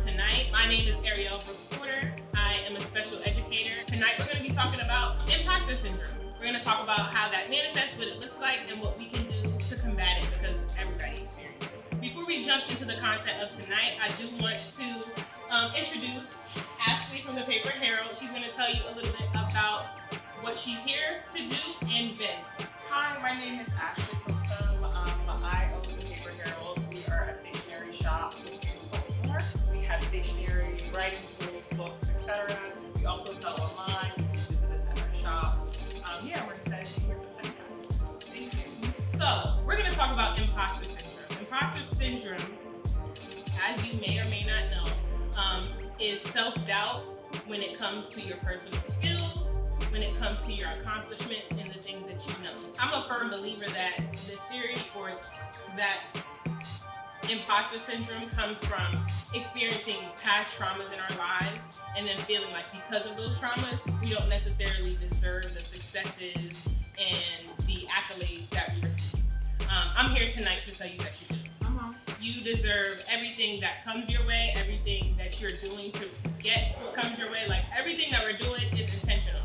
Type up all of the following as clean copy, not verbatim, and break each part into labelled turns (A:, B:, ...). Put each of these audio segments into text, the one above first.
A: tonight. My name is Ariael Brooks-Porter. I am a special educator. Tonight we're going to be talking about imposter syndrome. We're going to talk about how that manifests, what it looks like, and what we can do to combat it because everybody experiences it. Before we jump into the content of tonight, I do want to introduce Ashley from the paper Herald. She's going to tell you a little bit about what she's here to do and Ben.
B: Hi, my name is Ashley from I own the paper Herald. We are a stationery shop in Baltimore. We have stationery, writing tools, books, etc. We also sell online. You can visit us at our shop. We're excited to be here for the second time. Thank you.
A: So, we're going to talk about imposter syndrome. Imposter syndrome, as you may or may not know, is self-doubt when it comes to your personal skills, when it comes to your accomplishments and the things that you know. I'm a firm believer that the theory or that imposter syndrome comes from experiencing past traumas in our lives and then feeling like because of those traumas, we don't necessarily deserve the successes and the accolades that we receive. I'm here tonight to tell you that you do. You deserve everything that comes your way, everything that you're doing to get what comes your way. Like everything that we're doing is intentional.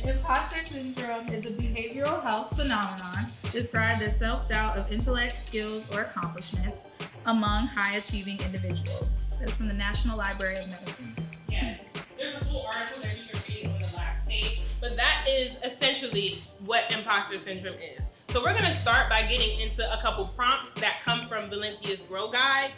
C: Imposter syndrome is a behavioral health phenomenon described as self-doubt of intellect, skills, or accomplishments among high-achieving individuals. That's from the National Library of Medicine.
A: Yes, there's a full article that you can read on the last page, but that is essentially what imposter syndrome is. So we're gonna start by getting into a couple prompts that come from Valencia's G.R.O.W guide.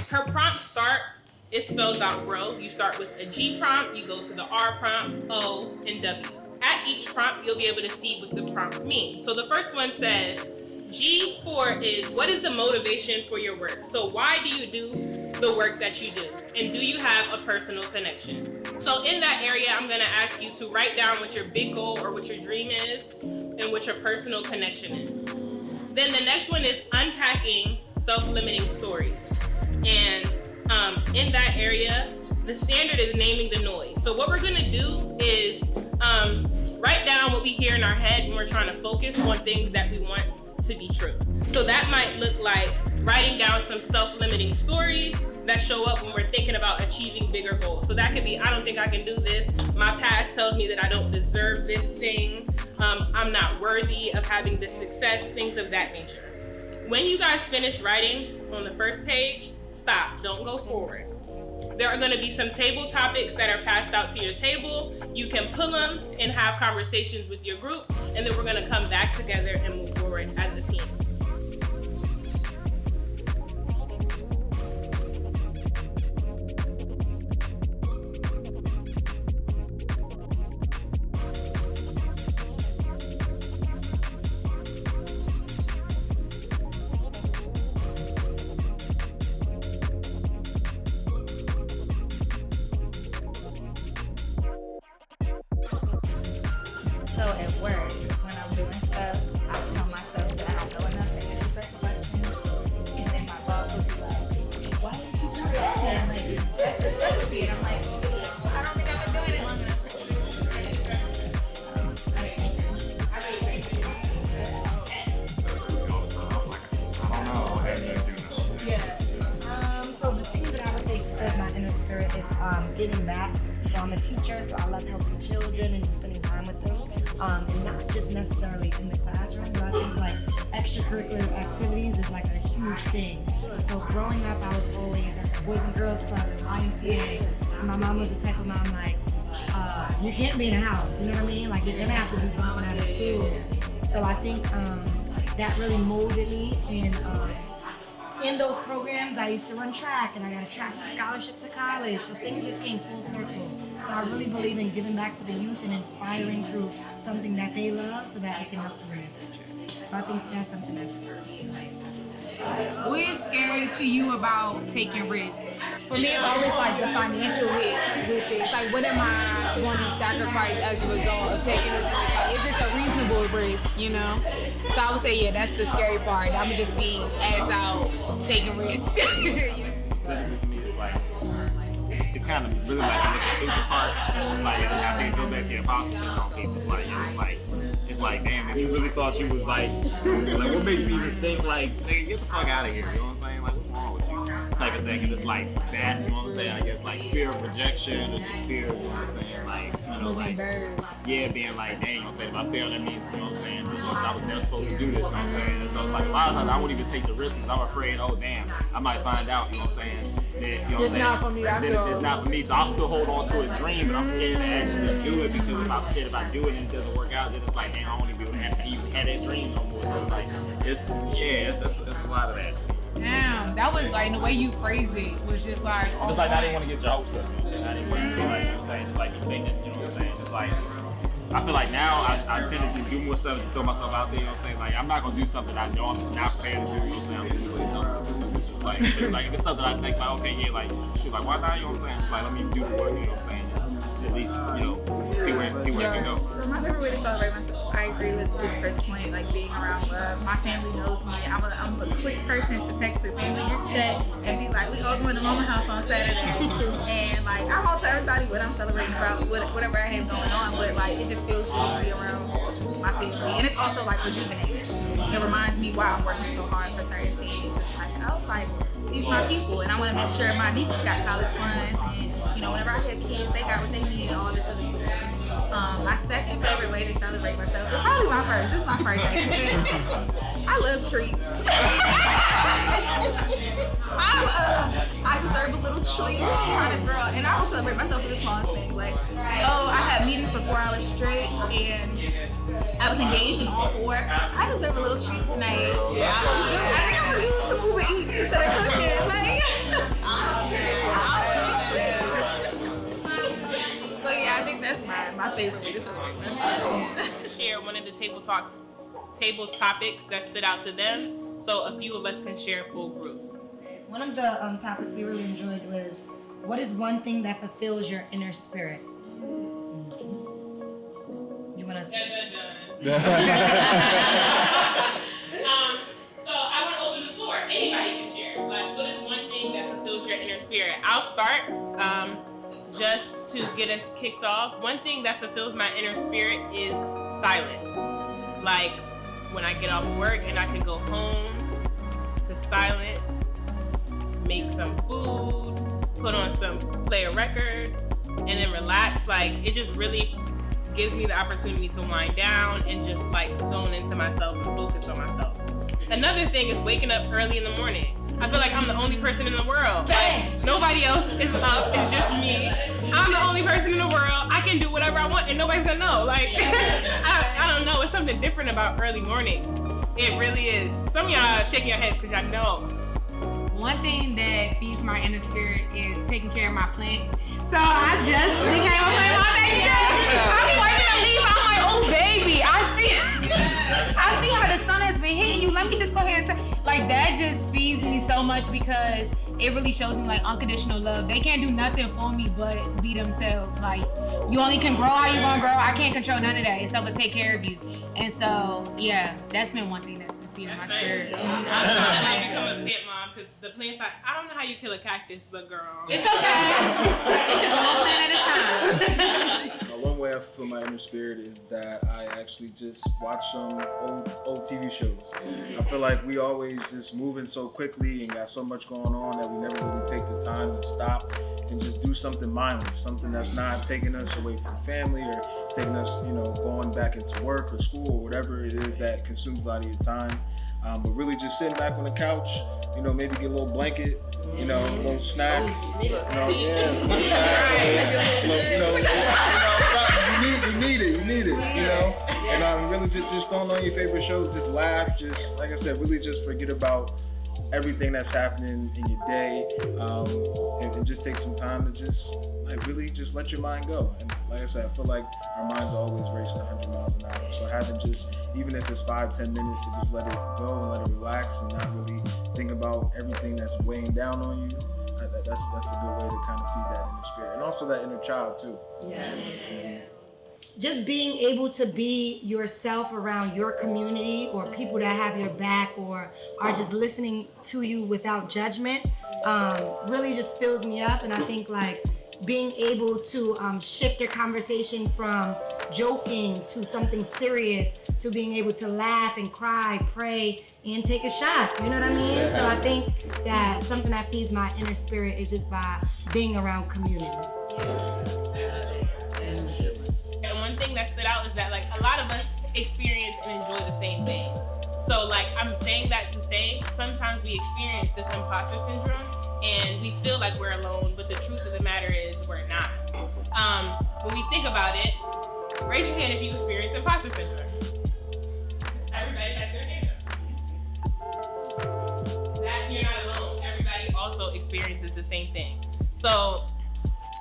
A: Her prompts start, it spells out grow. You start with a G prompt, you go to the R prompt, O, and W. At each prompt, you'll be able to see what the prompts mean. So the first one says, G4 is, what is the motivation for your work? So why do you do the work that you do? And do you have a personal connection? So in that area, I'm gonna ask you to write down what your big goal or what your dream is and what your personal connection is. Then the next one is unpacking self-limiting stories. And in that area, the standard is naming the noise. So what we're gonna do is write down what we hear in our head when we're trying to focus on things that we want to be true. So that might look like writing down some self-limiting stories that show up when we're thinking about achieving bigger goals. So that could be, I don't think I can do this. My past tells me that I don't deserve this thing. I'm not worthy of having this success, things of that nature. When you guys finish writing on the first page, stop, don't go forward. There are going to be some table topics that are passed out to your table. You can pull them and have conversations with your group, and then we're going to come back together and move forward as a team.
C: So at work, when I'm doing stuff, I tell myself that I don't know enough to answer certain questions. And then my boss will be like, why did you do that? And I'm like, that's your specialty. And I'm like, I don't think I've been doing it long enough.
D: So the thing that I would say because my inner spirit is giving back. So I'm a teacher, so I love helping children and just spending time with them. And not just necessarily in the classroom, but I think like extracurricular activities is like a huge thing. So growing up, I was always at the Boys and Girls Club and YMCA. And my mom was the type of mom like, you can't be in a house, you know what I mean? Like you're gonna have to do something out of school. So I think that really molded me. And in those programs, I used to run track and I got a track scholarship to college. So things just came full circle. So I really believe in giving back to the youth and inspiring through something that they love so that it can help them in the future. So I think that's something that's
E: What is scary to you about taking risks? For me, it's always like the financial hit with it. It's like, what am I going to sacrifice as a result of taking this risk? Like, is this a reasonable risk, you know? So I would say, yeah, that's the scary part. I'm just being ass out, taking risks.
F: Specifically for me, it's like, it's kind of really like the stupid part. Like, I think it goes back to the imposter syndrome piece. It's like, it's like, damn, if you really thought you was like, what makes me even think like, nigga, get the fuck out of here, you know what I'm saying? Like, what's wrong wrong with you type of thing. And it's like that, you know what I'm saying? I guess like fear of rejection or just fear, you know what I'm saying? Like, you know, like, yeah, being like, dang, you know what I'm saying? If I fail, that means, you know what I'm saying? Because I was never supposed to do this, you know what I'm saying? And so it's like a lot of times I won't even take the risk because I'm afraid, oh, damn, I might find out, you know what I'm saying? That, you know what I'm saying?
E: Not for me,
F: That it's not for me. So I'll still hold on to a dream, but I'm scared to actually do it because if I'm scared if I do it and it doesn't work out, then it's like, dang, I don't want to be able to even have that dream no more. So it's like, it's a lot of that.
E: Damn, that was like the way you phrased it was just like.
F: It's like I didn't want to get your hopes up. You know what I'm saying? I didn't want to be like, you know what I'm saying? Just like you think that, you know what I'm saying? Just like, I feel like now I tend to just do more stuff, just throw myself out there, you know what I'm saying? Like, I'm not going to do something I know I'm just not prepared to do, you know what I'm saying? I'm going to do it. It's just like if it's something I think like, okay, yeah, like, shoot, like, why not, you know what I'm saying? It's like, let me do the work, you know what I'm saying? At least, you know, see where it can go.
C: So my favorite way to celebrate myself, I agree with this first point, like being around love. My family knows me. I'm a quick person to text the family group chat and be like, we all going to Mama House on Saturday. And like, I won't tell everybody what I'm celebrating about, whatever I have going on, but like, it just feels good to be around my family. And it's also like rejuvenating. It reminds me why I'm working so hard for certain things. It's like, oh, like, these are my people. And I want to make sure my nieces got college funds. And, you know, whenever I have kids, they got what they need and all this other stuff. My second favorite way to celebrate myself, but probably my first. This is my first actually. I love treats. I deserve a little treat kind of girl. And I will celebrate myself for the smallest things. Like, oh, I had meetings for 4 hours straight and I was engaged in all 4. I deserve a little treat tonight. I think I'm gonna do some Uber Eats instead of cooking. Like, so yeah, I think that's my favorite way to celebrate myself.
A: Share one of the table topics that stood out to them, so a few of us can share full group.
D: One of the topics we really enjoyed was, what is one thing that fulfills your inner spirit? You want us to
A: So I want to open the floor. Anybody can share. Like, what is one thing that fulfills your inner spirit? I'll start. Just to get us kicked off, one thing that fulfills my inner spirit is silence. Like when I get off work and I can go home to silence, make some food, play a record, and then relax. Like, it just really gives me the opportunity to wind down and just like zone into myself and focus on myself. Another thing is waking up early in the morning. I feel like I'm the only person in the world. Like, nobody else is up, it's just me. I'm the only person in the world. I can do whatever I want and nobody's gonna know. Like, I don't know, it's something different about early mornings. It really is. Some of y'all shaking your heads because y'all know.
E: One thing that feeds my inner spirit is taking care of my plants. So I just became a plant mom. I'm working to leave. I'm like, oh baby, I see how the sun has been hitting you. Let me just go ahead and like, that just feeds me so much because it really shows me like unconditional love. They can't do nothing for me but be themselves. Like, you only can grow how you're gonna grow. I can't control none of that. It's up to take care of you. And so, yeah, that's been one thing that's been feeding my spirit.
A: I become a plant mom because the plants, I don't know how you kill a cactus, but girl.
E: It's okay. It's just one plant at a time.
G: One way I feel my inner spirit is that I actually just watch some old TV shows. I feel like we always just moving so quickly and got so much going on that we never really take the time to stop and just do something mindless, something that's not taking us away from family or taking us, you know, going back into work or school or whatever it is that consumes a lot of your time. But really just sitting back on the couch, you know, maybe get a little blanket, you know, a little snack, you know, you need it, you know, and really just throwing on your favorite show, just laugh, just, like I said, really just forget about everything that's happening in your day, and just take some time to just, like, really just let your mind go. And like I said, I feel like our minds are always racing 100 miles an hour. So having just, even if it's 5-10 minutes, to just let it go and let it relax and not really think about everything that's weighing down on you, that's a good way to kind of feed that inner spirit. And also that inner child too.
D: Yes. Just being able to be yourself around your community or people that have your back or are just listening to you without judgment really just fills me up. And I think, like, being able to shift your conversation from joking to something serious to being able to laugh and cry, pray, and take a shot. You know what I mean? So I think that something that feeds my inner spirit is just by being around community.
A: And one thing that stood out is that like a lot of us experience and enjoy the same thing. So like I'm saying that to say sometimes we experience this imposter syndrome and we feel like we're alone, but the truth of the matter is we're not. When we think about it, raise your hand if you experience imposter syndrome. Everybody has their hand up. That you're not alone. Everybody also experiences the same thing. So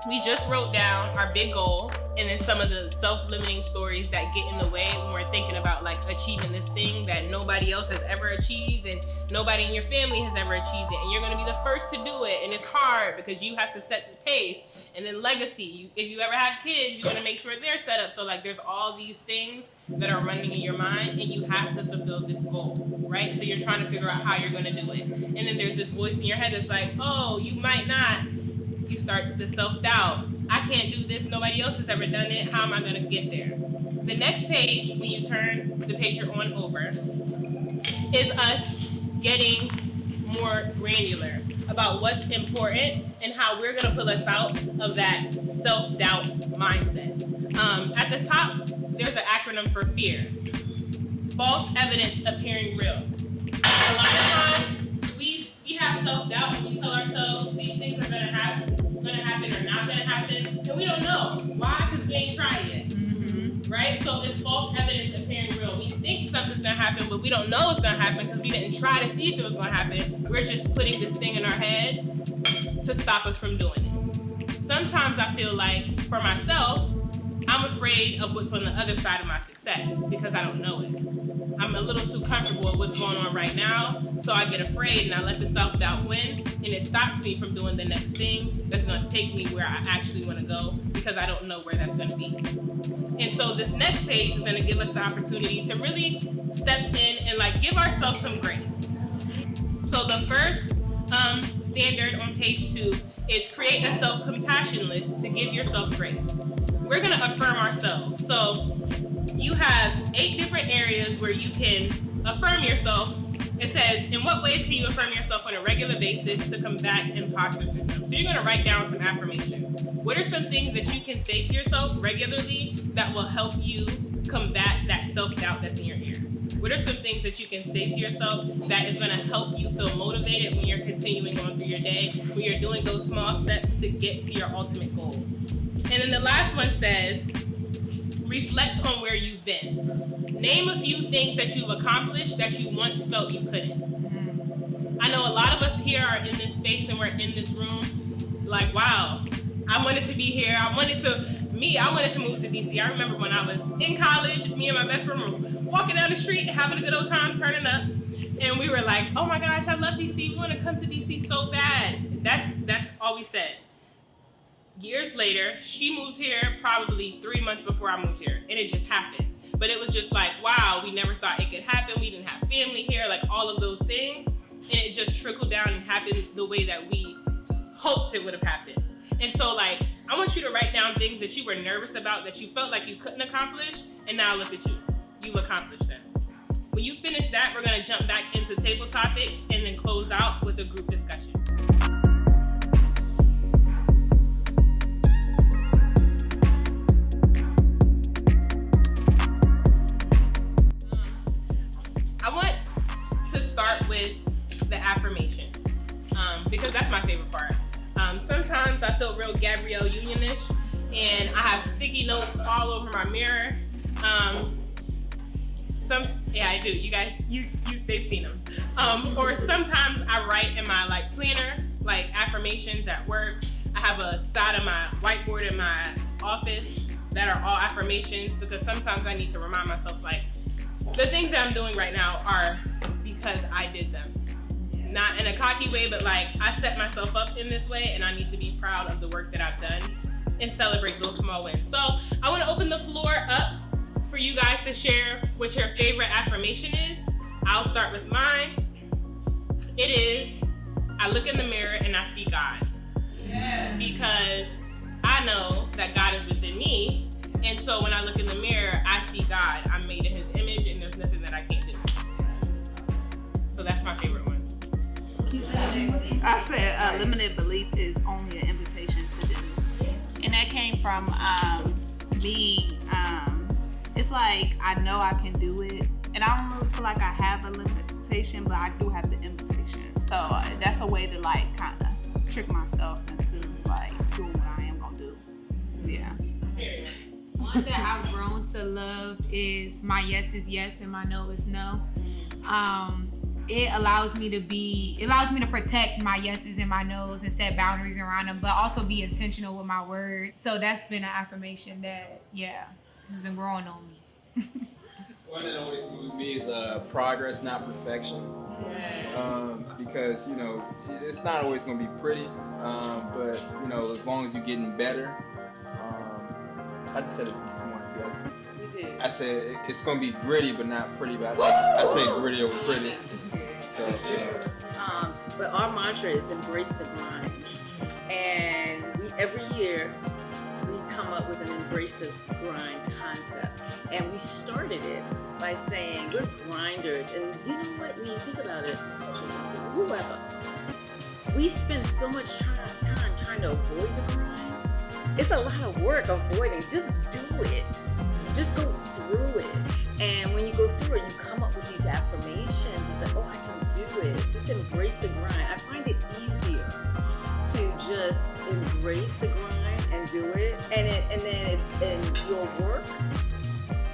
A: we just wrote down our big goal and then some of the self-limiting stories that get in the way when we're thinking about like achieving this thing that nobody else has ever achieved and nobody in your family has ever achieved it, and you're going to be the first to do it, and it's hard because you have to set the pace. And then legacy, if you ever have kids, you want to make sure they're set up. So like there's all these things that are running in your mind and you have to fulfill this goal, right? So you're trying to figure out how you're going to do it. And then there's this voice in your head that's like, oh, you might not. You start the self-doubt. I can't do this. Nobody else has ever done it. How am I going to get there? The next page, when you turn the page you're on over, is us getting more granular about what's important and how we're going to pull us out of that self-doubt mindset. At the top, there's an acronym for FEAR. False evidence appearing real. A lot of times, we have self-doubt and we tell ourselves these things are going to happen or not going to happen, and we don't know. Why? Because we ain't tried yet. Mm-hmm. Right? So it's false evidence appearing real. We think something's going to happen, but we don't know it's going to happen because we didn't try to see if it was going to happen. We're just putting this thing in our head to stop us from doing it. Sometimes I feel like, for myself, I'm afraid of what's on the other side of my success because I don't know it. I'm a little too comfortable with what's going on right now, so I get afraid and I let the self-doubt win, and it stops me from doing the next thing that's going to take me where I actually want to go because I don't know where that's going to be. And so this next page is going to give us the opportunity to really step in and like give ourselves some grace. So the first standard on page 2 is create a self-compassion list to give yourself grace. We're going to affirm ourselves. So you have 8 different areas where you can affirm yourself. It says, in what ways can you affirm yourself on a regular basis to combat imposter syndrome? So you're going to write down some affirmations. What are some things that you can say to yourself regularly that will help you combat that self-doubt that's in your ear? What are some things that you can say to yourself that is going to help you feel motivated when you're continuing on through your day, when you're doing those small steps to get to your ultimate goal? And then the last one says, reflect on where you've been. Name a few things that you've accomplished that you once felt you couldn't. I know a lot of us here are in this space and we're in this room like, wow, I wanted to be here. I wanted to move to DC. I remember when I was in college, me and my best friend were walking down the street, having a good old time, turning up. And we were like, oh my gosh, I love DC. We want to come to DC so bad. That's all we said. Years later, she moved here probably 3 months before I moved here, and it just happened. But it was just like, wow, we never thought it could happen. We didn't have family here, like all of those things. And it just trickled down and happened the way that we hoped it would have happened. And so like, I want you to write down things that you were nervous about that you felt like you couldn't accomplish, and now look at you. You've accomplished them. When you finish that, we're gonna jump back into table topics and then close out with a group discussion. I want to start with the affirmation, because that's my favorite part. Sometimes I feel real Gabrielle Union-ish, and I have sticky notes all over my mirror. I do. You guys, they've seen them. Or sometimes I write in my like planner, like affirmations at work. I have a side of my whiteboard in my office that are all affirmations, because sometimes I need to remind myself like the things that I'm doing right now are because I did them. Not in a cocky way, but like I set myself up in this way, and I need to be proud of the work that I've done and celebrate those small wins. So I want to open the floor up for you guys to share what your favorite affirmation is. I'll start with mine. It is, I look in the mirror and I see God. Yeah. Because that God is within me. And so when I look in the mirror, I see God. I'm made in his image and there's nothing that I can't do. So that's my favorite one.
H: I said limited belief is only an invitation to do. And that came from me. It's like I know I can do it. And I don't really feel like I have a limitation, but I do have the invitation. So that's a way to like kind of trick myself into like doing what I am gonna do. Yeah.
E: One that I've grown to love is my yes is yes and my no is no. It allows me to protect my yeses and my nos and set boundaries around them, but also be intentional with my words. So that's been an affirmation that, has been growing on me.
I: One that always moves me is progress, not perfection. Because, you know, it's not always going to be pretty, but, you know, as long as you're getting better. I just said it's one too. I said it's going to be gritty, but not pretty, but I take gritty over pretty. So,
J: but our mantra is embrace the grind. And every year, we come up with an embrace the grind concept. And we started it by saying we're grinders. And you know what? When you think about it, whoever, we spend so much time trying to avoid the grind. It's a lot of work avoiding. Just do it. Just go through it. And when you go through it, you come up with these affirmations that, oh, I can do it. Just embrace the grind. I find it easier to just embrace the grind and do it. And then in your work,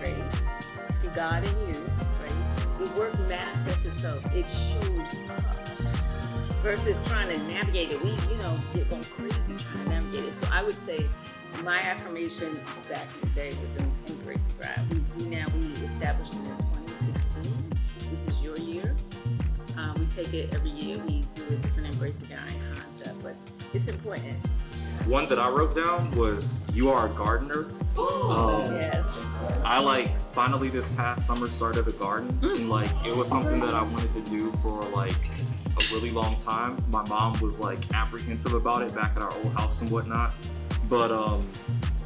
J: right? You see God in you, right? The work manifests itself. It shows up. Versus trying to navigate it. We, get going crazy trying to navigate it. So I would say my affirmation back in the day was embrace the grind. We established it in 2016. This is your year. We take it every year. We do a different embrace the grind concept, but it's important.
K: One that I wrote down was you are a gardener.
J: Yes.
K: I finally this past summer started a garden, and it was something that I wanted to do for a really long time. My mom was apprehensive about it back at our old house and whatnot, but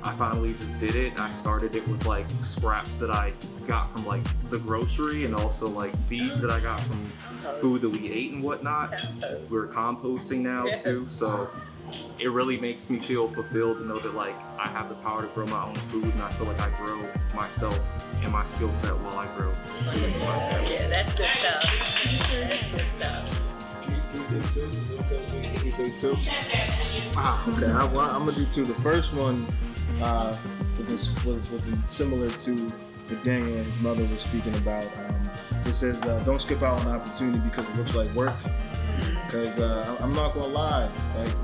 K: I finally just did it. And I started it with scraps that I got from the grocery, and also seeds that I got from food that we ate and whatnot. We're composting now too, so it really makes me feel fulfilled to know that I have the power to grow my own food, and I feel like I grow myself and my skill set while I grow food.
J: Yeah, that's good stuff. That's good stuff.
G: Can you say two? Okay. I'm gonna do two. The first one was similar to what Daniel and his mother were speaking about. It says, "Don't skip out on an opportunity because it looks like work." Because I'm not gonna lie,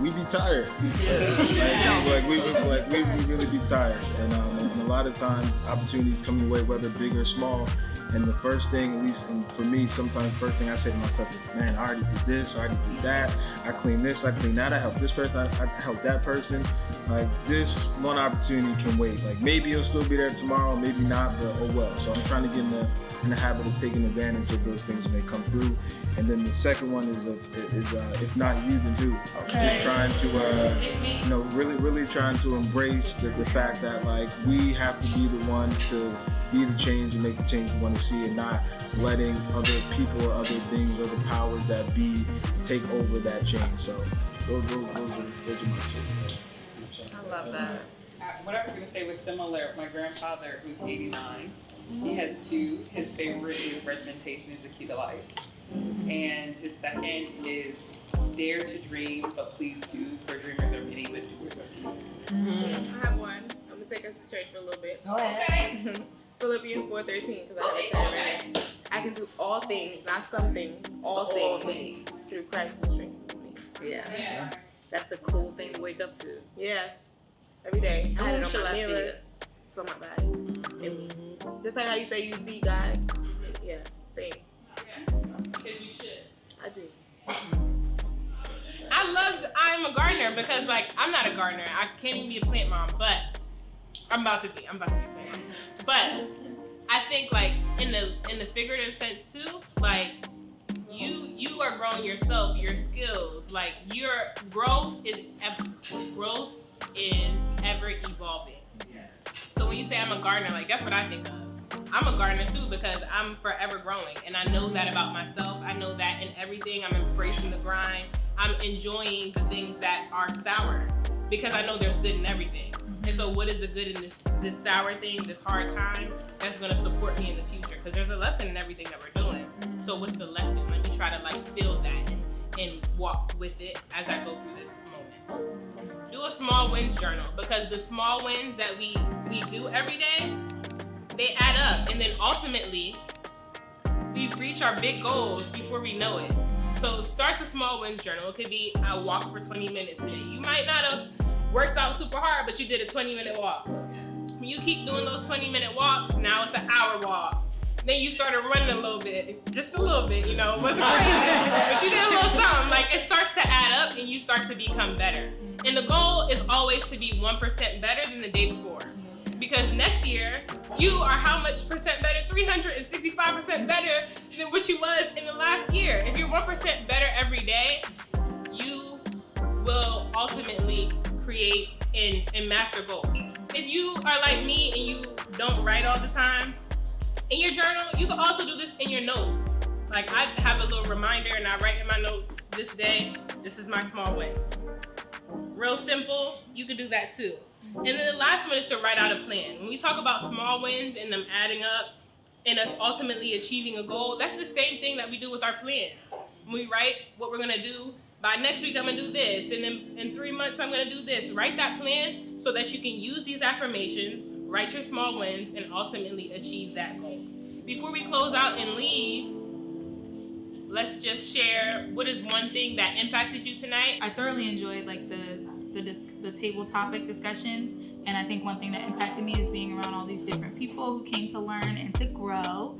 G: we be tired. We really be tired, and a lot of times opportunities come your way, whether big or small. And the first thing, at least for me, sometimes the first thing I say to myself is, man, I already did this, I already did that, I cleaned this, I cleaned that, I helped this person, I helped that person. This one opportunity can wait. Maybe it'll still be there tomorrow, maybe not, but oh well. So I'm trying to get in the habit of taking advantage of those things when they come through. And then the second one is if not you, then who. Just trying to, really trying to embrace the fact that we have to be the ones to be the change and make the change we want to see, and not letting other people or other things or the powers that be take over that change. So those are my two.
B: I love that. What I was going to say was similar. My grandfather, who's 89, he has two. His favorite is regimentation is the key to life. And his second is dare to dream, but please do, for dreamers are many, but doers are few.
E: I have one. I'm going to take us to church for a little bit.
D: Go ahead.
E: Okay. Philippians 4:13, because I have it right. I can do all things, not some things, all things through Christ who strengthens me.
J: Yeah. That's a cool thing to wake up to.
E: Yeah. Every day. I had it on
J: Shall
E: my
J: I
E: mirror.
J: feel?
E: It's on my body. In me. Just like how you say you see God. Yeah. Same.
A: Because you should.
E: I do.
A: I'm a gardener because I'm not a gardener. I can't even be a plant mom, but I'm about to be a plant mom. But I think in the figurative sense too, you are growing yourself, your skills, your growth is ever evolving. when you say I'm a gardener, like that's what I think of. I'm a gardener too because I'm forever growing, and I know that about myself. I know that in everything, I'm embracing the grind. I'm enjoying the things that are sour because I know there's good in everything. And so what is the good in this sour thing, this hard time, that's gonna support me in the future? Because there's a lesson in everything that we're doing. So what's the lesson? Let me try to like feel that and walk with it as I go through this moment. Do a small wins journal, because the small wins that we do every day, they add up, and then ultimately we reach our big goals before we know it. So start the small wins journal. It could be I walk for 20 minutes today. You might not have worked out super hard, but you did a 20-minute walk. When you keep doing those 20-minute walks, now it's an hour walk. Then you started running a little bit, just a little bit, you know, it wasn't crazy, but you did a little something. Like it starts to add up and you start to become better. And the goal is always to be 1% better than the day before. Because next year, you are how much percent better? 365% better than what you was in the last year. If you're 1% better every day, you will ultimately create and master goals. If you are like me and you don't write all the time, in your journal, you can also do this in your notes. Like I have a little reminder and I write in my notes, this day, this is my small win. Real simple, you can do that too. And then the last one is to write out a plan. When we talk about small wins and them adding up and us ultimately achieving a goal, that's the same thing that we do with our plans. When we write what we're gonna do, by next week I'm gonna do this, and then in 3 months I'm gonna do this. Write that plan so that you can use these affirmations, write your small wins, and ultimately achieve that goal. Before we close out and leave, let's just share what is one thing that impacted you tonight.
E: I thoroughly enjoyed like the table topic discussions, and I think one thing that impacted me is being around all these different people who came to learn and to grow.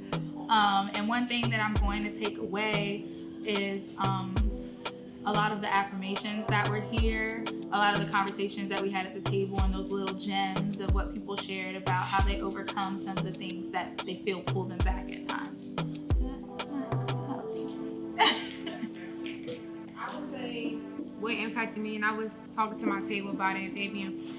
E: And one thing that I'm going to take away is a lot of the affirmations that were here, a lot of the conversations that we had at the table, and those little gems of what people shared about how they overcome some of the things that they feel pull them back at times.
L: I would say what impacted me, and I was talking to my table about it, Fabian,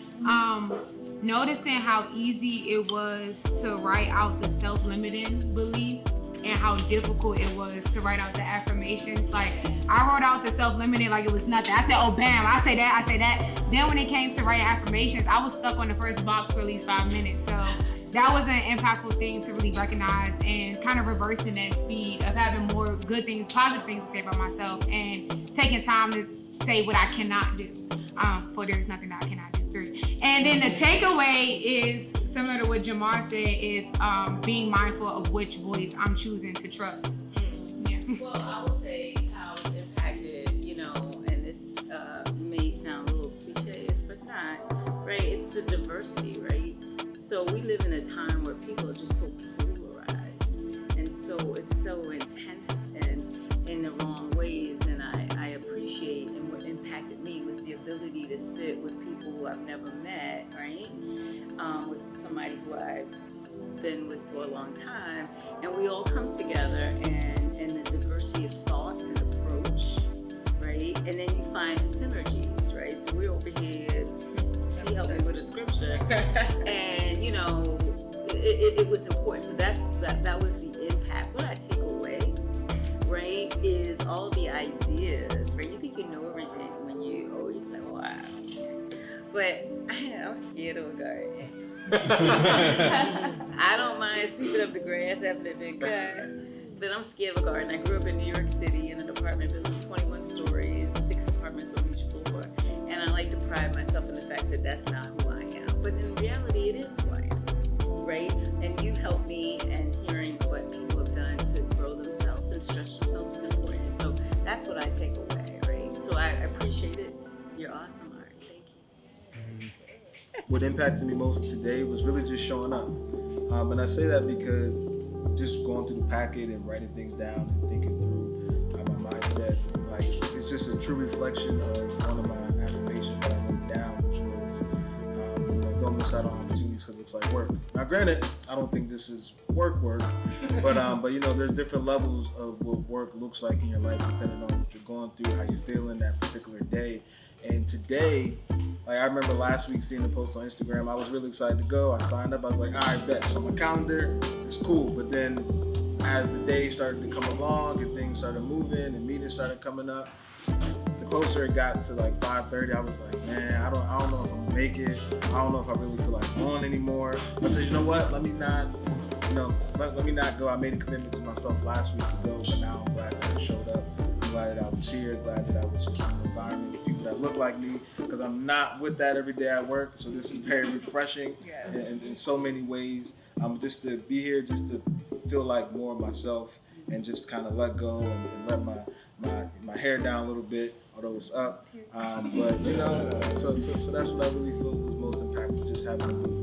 L: noticing how easy it was to write out the self-limiting beliefs and how difficult it was to write out the affirmations. Like, I wrote out the self-limiting like it was nothing. I said, oh, bam, I say that. Then when it came to writing affirmations, I was stuck on the first box for at least 5 minutes. So that was an impactful thing to really recognize, and kind of reversing that speed of having more good things, positive things to say about myself, and taking time to say what I cannot do. For there's nothing that I cannot do. 3. And then the takeaway is similar to what Jamar said, is being mindful of which voice I'm choosing to trust. Yeah.
J: Well, I would say how it's impacted, you know, and this may sound a little cliche-ish, but not, right? It's the diversity, right? So we live in a time where people are just so polarized, and so it's so intense and in the wrong ways, and I appreciate, and what impacted me was the ability to sit with people who I've never met, right? With somebody who I've been with for a long time, and we all come together, and the diversity of thought and approach, right? And then you find synergies, right? So we're over here, she helped me with a scripture, and you know, it was important. So that was the impact. What I take away, right, is all the ideas, right? You think you know everything when you're like, oh, wow. But I'm scared of a garden. I don't mind sweeping up the grass after it's been cut, but I'm scared of a garden. I grew up in New York City in an apartment building, 21 stories, 6 apartments on each floor, and I like to pride myself in the fact that that's not who I am. But in reality, it is who I am, right? And you've helped me, and hearing what people have done to grow themselves and stretch themselves is important. So that's what I take away, right? So I appreciate it. You're awesome, Art. Thank you.
G: What impacted me most today was really just showing up. And I say that because just going through the packet and writing things down and thinking through my mindset, like it's just a true reflection of one of my affirmations that I wrote down, which was, don't miss out on opportunities because it looks like work. Now, granted, I don't think this is work, but there's different levels of what work looks like in your life depending on what you're going through, how you're feeling that particular day. And today, like I remember last week seeing the post on Instagram, I was really excited to go. I signed up. I was like, all right, bet. So my calendar is cool. But then as the day started to come along and things started moving and meetings started coming up, the closer it got to like 5:30, I was like, man, I don't know if I'm gonna make it. I don't know if I really feel like going anymore. I said, you know what? Let me not go. I made a commitment to myself last week to go, but now I'm glad that I showed up. I'm glad that I was here. Glad that I was just in an environment with people that look like me, because I'm not with that every day at work. So this is very refreshing in so many ways. Just to be here, just to feel like more of myself and just kind of let go and let my hair down a little bit, although it's up. But so that's what I really feel was most impactful, just having